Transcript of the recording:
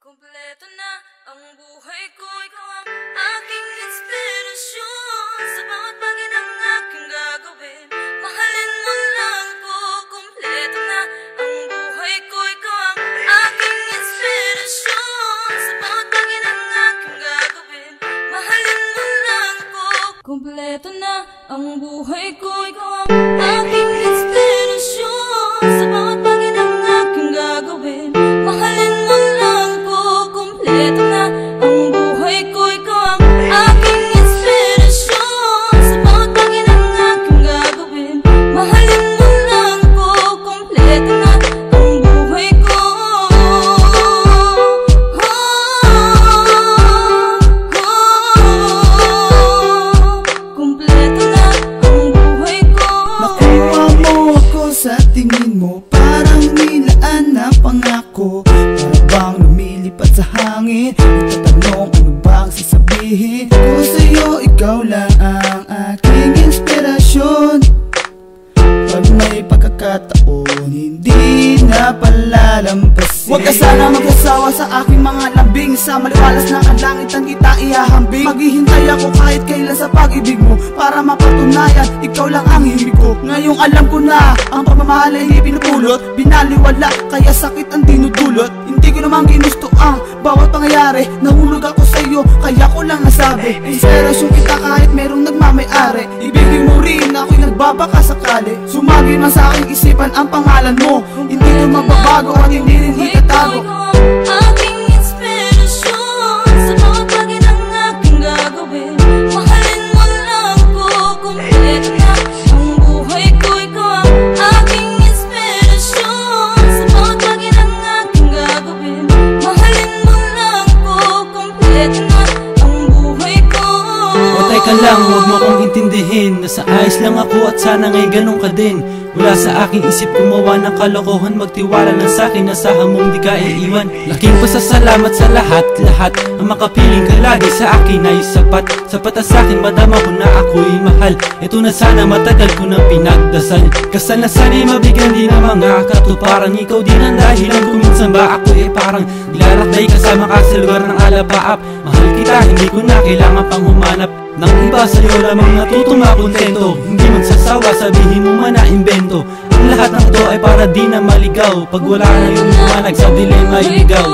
Kumpleto na ang buhay ko, ikaw ang aking inspirasyon. Sa bawat bagay ng aking gagawin, mahalin mo lang ako. Kumpleto na ang buhay ko, ikaw ang aking inspirasyon. Sa bawat bagay ng aking gagawin, mahalin mo lang ako. Kumpleto na ang buhay ko, ikaw ang aking inspirasyon. Sa bawat bagay ng aking gagawin, mahalin mo lang ako. Kumpleto na ang buhay ko, ikaw ang aking inspirasyon. Sa bawat bagay ng aking gagawin, mahalin mo lang ako. Kumpleto na ang buhay ko. Kumpleto na ang buhay ko. Nakuha mo ako sa tingin mo, parang nilaan na pangako. Para bang lumilipad sa hangin, nagtatanong ano bang sasabihin ko sa'yo. Ikaw lang ang aking inspirasyon. Pag may pagkakataon, hindi na palalampasin. Huwag ka sana mag-asawa sa aking mga lambing. Sa maliwalas na kalangitan kita ihahambing. Maghihintay ako kahit kailan sa pag-ibig mo, para mapatunayan ikaw lang ang himig ko. Ngayong alam ko na ang pagmamahal ay pinupulot, binaliwala kaya sakit ang dinudulot. Hindi ko naman ginusto ang bawat pangyayari, nahulog ako sa iyo kaya ko lang nasabi. Inspirasyon kita kahit merong nagmamay-ari. Ibigin mo rin ako'y nagbabaka sakali. Sumagi man sa aking isipan ang pangalan mo, hindi ko magbabago at hindi rin itatago. Aking inspirasyon. Sa bawat bagay ng aking gagawin, mahalin mo lang ako. Kumpleto na ang buhay ko, ikaw ang aking inspirasyon. Sa bawat bagay ng aking gagawin, mahalin mo lang ako. Kumpleto na ang buhay ko. O teka lang, huwag mo akong intindihin. Nasa ayos lang ako at sana ngay ganun ka din. Wala sa aking isip gumawa ng kalokohan, magtiwala lang sa'kin na sa hamong di ka iiwan. Laking pasasalamat sa lahat ang makapiling ka lagi sa akin ay sapat. Sapat na sa'kin madama ko na ako'y mahal. Ito na sana matagal ko nang pinagdasal. Kasal na sana'y mabigyan din ng mga katuparan. Ikaw din ang dahilan kung minsan ba ako parang nilalakday kasama ka sa lugar ng alapaap. Mahal kita, hindi ko na kailangan pang humanap nang iba sa'yo lamang natutong makontento. Hindi magsasawa, sabihin mo man na imbento. Ang lahat ng to ay para di na maligaw. Pag wala na yung liwanag sa dilim ay ligaw.